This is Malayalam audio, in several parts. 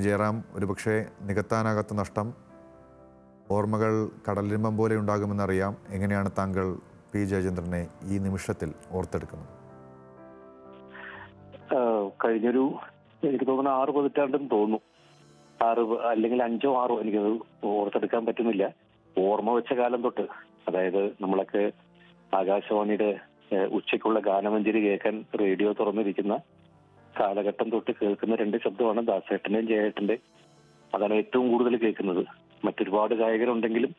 ജയറാം, ഒരുപക്ഷെ നികത്താനാകാത്ത നഷ്ടം, ഓർമ്മകൾ കടലിമ്പം പോലെ ഉണ്ടാകുമെന്നറിയാം. എങ്ങനെയാണ് താങ്കൾ പി ജയചന്ദ്രനെ ഈ നിമിഷത്തിൽ ഓർത്തെടുക്കുന്നത്? കഴിഞ്ഞൊരു എനിക്ക് തോന്നുന്നു 6 പതിറ്റാണ്ടെന്ന് തോന്നുന്നു. 6 അല്ലെങ്കിൽ 5 6 എനിക്കത് ഓർത്തെടുക്കാൻ പറ്റുന്നില്ല. ഓർമ്മ വെച്ച കാലം തൊട്ട്, അതായത് നമ്മളൊക്കെ ആകാശവാണിയുടെ ഉച്ചയ്ക്കുള്ള ഗാനമഞ്ജരി കേൾക്കാൻ റേഡിയോ തുറന്നിരിക്കുന്ന കാലഘട്ടം തൊട്ട് കേൾക്കുന്ന 2 ശബ്ദമാണ് ദാസേട്ടന്റെയും ജയേട്ടന്റെയും. അതാണ് ഏറ്റവും കൂടുതൽ കേൾക്കുന്നത്. മറ്റൊരുപാട് ഗായകരുണ്ടെങ്കിലും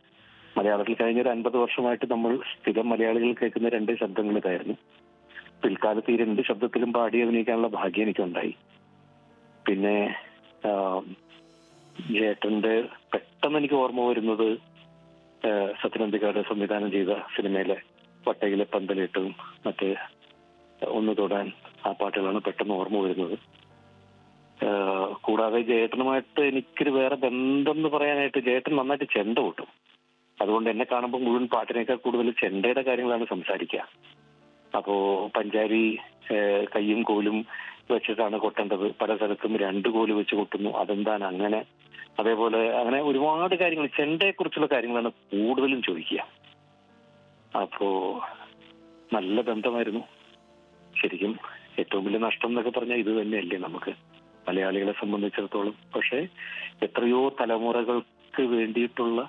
മലയാളത്തിൽ കഴിഞ്ഞൊരു 50 വർഷമായിട്ട് നമ്മൾ സ്ഥിരം മലയാളികൾ കേൾക്കുന്ന 2 ശബ്ദങ്ങൾ ഇതായിരുന്നു. പിൽക്കാലത്ത് ഈ 2 ശബ്ദത്തിലും പാടി അഭിനയിക്കാനുള്ള ഭാഗ്യം എനിക്കുണ്ടായി. പിന്നെ ജയേട്ടന്റെ പെട്ടെന്ന് എനിക്ക് ഓർമ്മ വരുന്നത് സത്യനന്ദിക്കാട് സംവിധാനം ചെയ്ത സിനിമയിലെ വട്ടയിലെ പന്തലിട്ടും മറ്റേ ഒന്ന് തൊടാൻ, ആ പാട്ടുകളാണ് പെട്ടെന്ന് ഓർമ്മ വരുന്നത്. കൂടാതെ ജയേട്ടനുമായിട്ട് എനിക്കൊരു വേറെ ബന്ധം എന്ന് പറയാനായിട്ട്, ജയേട്ടൻ നന്നായിട്ട് ചെണ്ട കൊട്ടും. അതുകൊണ്ട് എന്നെ കാണുമ്പോൾ മുഴുവൻ പാട്ടിനേക്കാൾ കൂടുതൽ ചെണ്ടയുടെ കാര്യങ്ങളാണ് സംസാരിക്കുക. അപ്പോ പഞ്ചാരി കയ്യും കോലും വെച്ചിട്ടാണ് കൊട്ടേണ്ടത്. പല സ്ഥലത്തും 2 കോല് വെച്ച് കൊട്ടുന്നു, അതെന്താണ് അങ്ങനെ. അതേപോലെ അങ്ങനെ ഒരുപാട് കാര്യങ്ങൾ, ചെണ്ടയെ കുറിച്ചുള്ള കാര്യങ്ങളാണ് കൂടുതലും ചോദിക്കുക. അപ്പോ നല്ല ബന്ധമായിരുന്നു. ശരിക്കും ഏറ്റവും വലിയ നഷ്ടം എന്നൊക്കെ പറഞ്ഞാൽ ഇത് തന്നെയല്ലേ നമുക്ക് മലയാളികളെ സംബന്ധിച്ചിടത്തോളം. പക്ഷെ എത്രയോ തലമുറകൾക്ക് വേണ്ടിയിട്ടുള്ള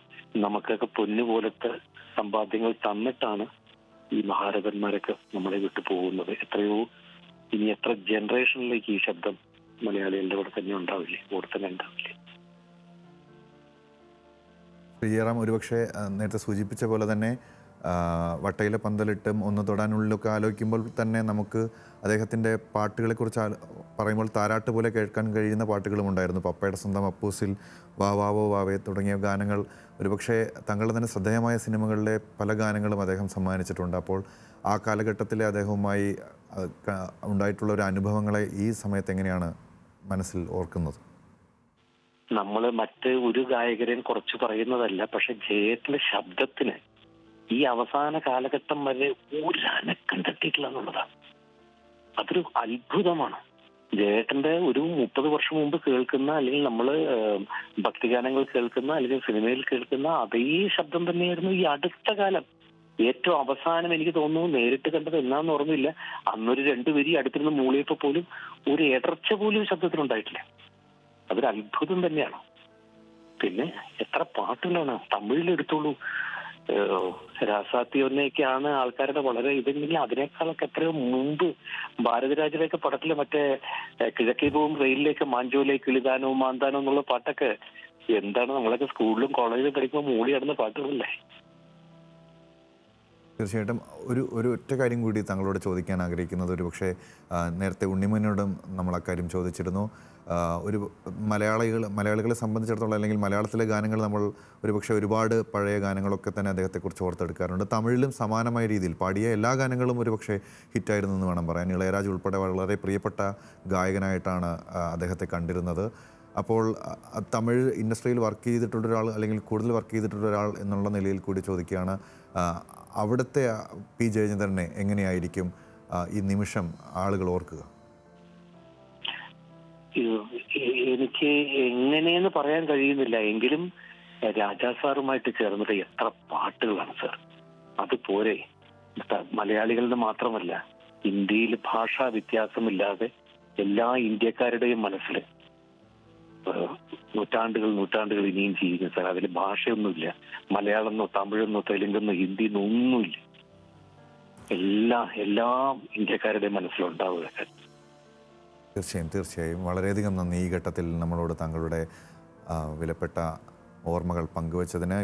നമുക്കൊക്കെ പൊന്നുപോലത്തെ സമ്പാദ്യങ്ങൾ തന്നിട്ടാണ് ഈ മഹാരഥന്മാരൊക്കെ നമ്മളെ വിട്ടു പോകുന്നത്. ഇനി എത്ര ജനറേഷനിലേക്ക് ഈ ശബ്ദം മലയാളികളുടെ കൂടെ തന്നെ ഉണ്ടാവില്ലേ, കൂടെ തന്നെ ഉണ്ടാവില്ലേ. ജയറാം, ഒരുപക്ഷെ നേരത്തെ സൂചിപ്പിച്ച പോലെ തന്നെ വട്ടയിലെ പന്തലിട്ടും ഒന്ന് തൊടാനുള്ളിലൊക്കെ ആലോചിക്കുമ്പോൾ തന്നെ നമുക്ക് അദ്ദേഹത്തിൻ്റെ പാട്ടുകളെക്കുറിച്ച് പറയുമ്പോൾ താരാട്ട് പോലെ കേൾക്കാൻ കഴിയുന്ന പാട്ടുകളും ഉണ്ടായിരുന്നു. പപ്പയുടെ സ്വന്തം അപ്പൂസിൽ, വാ വാവോ വാവേ തുടങ്ങിയ ഗാനങ്ങൾ ഒരുപക്ഷെ തങ്ങളുടെ തന്നെ ശ്രദ്ധേയമായ സിനിമകളിലെ പല ഗാനങ്ങളും അദ്ദേഹം സമ്മാനിച്ചിട്ടുണ്ട്. അപ്പോൾ ആ കാലഘട്ടത്തിലെ അദ്ദേഹവുമായി ഉണ്ടായിട്ടുള്ള ഒരു അനുഭവങ്ങളെ ഈ സമയത്ത് എങ്ങനെയാണ് മനസ്സിൽ ഓർക്കുന്നത്? നമ്മൾ മറ്റ് ഒരു ഗായകരെയും കുറച്ച് പറയുന്നതല്ല, പക്ഷെ ജയത്തിന്റെ ശബ്ദത്തിന് ഈ അവസാന കാലഘട്ടം വരെ ഒരനക്കം തട്ടിയിട്ടില്ല എന്നുള്ളതാണ്. അതൊരു അത്ഭുതമാണ്. ജയേട്ടന്റെ ഒരു 30 വർഷം മുമ്പ് കേൾക്കുന്ന, അല്ലെങ്കിൽ നമ്മൾ ഭക്തിഗാനങ്ങൾ കേൾക്കുന്ന, അല്ലെങ്കിൽ സിനിമയിൽ കേൾക്കുന്ന അതേ ശബ്ദം തന്നെയായിരുന്നു ഈ അടുത്ത കാലം. ഏറ്റവും അവസാനം എനിക്ക് തോന്നുന്നു നേരിട്ട് കണ്ടത് എന്നാന്ന് ഓർമ്മയില്ല. അന്നൊരു 2 വരി അടുത്തിരുന്ന് മൂളിയപ്പോ പോലും ഒരു ഇടർച്ച പോലും ശബ്ദത്തിനുണ്ടായിട്ടില്ല. അതൊരു അത്ഭുതം തന്നെയാണ്. പിന്നെ എത്ര പാട്ടുകളാണ് തമിഴിലെടുത്തോളൂ. രാസാത്തിയൊന്നെയൊക്കെയാണ് ആൾക്കാരുടെ വളരെ ഇതെങ്കിൽ അതിനേക്കാളൊക്കെ എത്രയോ മുമ്പ് ഭാരതരാജയുടെയൊക്കെ പടത്തിലെ മറ്റേ കിഴക്കേ പോവും റെയിലിലേക്ക് മാഞ്ചോലേക്ക് കിളിതാനോ മാന്താനോ എന്നുള്ള പാട്ടൊക്കെ എന്താണ്, നമ്മളൊക്കെ സ്കൂളിലും കോളേജിലും പഠിക്കുമ്പോൾ മൂളി നടന്ന പാട്ടുകളല്ലേ. തീർച്ചയായിട്ടും ഒരു ഒറ്റ കാര്യം കൂടി താങ്കളോട് ചോദിക്കാൻ ആഗ്രഹിക്കുന്നത്, ഒരുപക്ഷെ നേരത്തെ ഉണ്ണിമോനോടും നമ്മൾ അക്കാര്യം ചോദിച്ചിരുന്നു. ഒരു മലയാളികളെ സംബന്ധിച്ചിടത്തോളം, അല്ലെങ്കിൽ മലയാളത്തിലെ ഗാനങ്ങൾ നമ്മൾ ഒരുപക്ഷെ ഒരുപാട് പഴയ ഗാനങ്ങളൊക്കെ തന്നെ അദ്ദേഹത്തെക്കുറിച്ച് ഓർത്തെടുക്കാറുണ്ട്. തമിഴിലും സമാനമായ രീതിയിൽ പാടിയ എല്ലാ ഗാനങ്ങളും ഒരുപക്ഷെ ഹിറ്റായിരുന്നു എന്ന് വേണം പറയാൻ. ഇളയരാജ ഉൾപ്പെടെ വളരെ പ്രിയപ്പെട്ട ഗായകനായിട്ടാണ് അദ്ദേഹത്തെ കണ്ടിരുന്നത്. അപ്പോൾ തമിഴ് ഇൻഡസ്ട്രിയിൽ വർക്ക് ചെയ്തിട്ടുള്ള ഒരാൾ, അല്ലെങ്കിൽ കൂടുതൽ വർക്ക് ചെയ്തിട്ടുള്ള ഒരാൾ എന്നുള്ള നിലയിൽ കൂടി ചോദിക്കുകയാണ്, അവിടുത്തെ പി ജയചന്ദ്രനെ എങ്ങനെയായിരിക്കും ഈ നിമിഷം ആളുകൾ ഓർക്കുക? എനിക്ക് എങ്ങനെയെന്ന് പറയാൻ കഴിയുന്നില്ല. എങ്കിലും രാജാ സാറുമായിട്ട് ചേർന്നിട്ട് എത്ര പാട്ടുകളാണ് സാർ. അതുപോലെ മലയാളികളുടെ മാത്രമല്ല, ഇന്ത്യയിൽ ഭാഷാ വ്യത്യാസമില്ലാതെ എല്ലാ ഇന്ത്യക്കാരുടെയും മനസ്സിൽ നൂറ്റാണ്ടുകൾ ഇനിയും ജീവിക്കും സാർ. അതിൽ ഭാഷയൊന്നുമില്ല. മലയാളമെന്നോ തമിഴെന്നോ തെലുങ്കെന്നോ ഹിന്ദിന്നോ ഒന്നുമില്ല. എല്ലാ ഇന്ത്യക്കാരുടെയും മനസ്സിലുണ്ടാവുക. തീർച്ചയായും വളരെയധികം നന്ദി ഈ ഘട്ടത്തിൽ നമ്മളോട് താങ്കളുടെ വിലപ്പെട്ട ഓർമ്മകൾ പങ്കുവച്ചതിന്.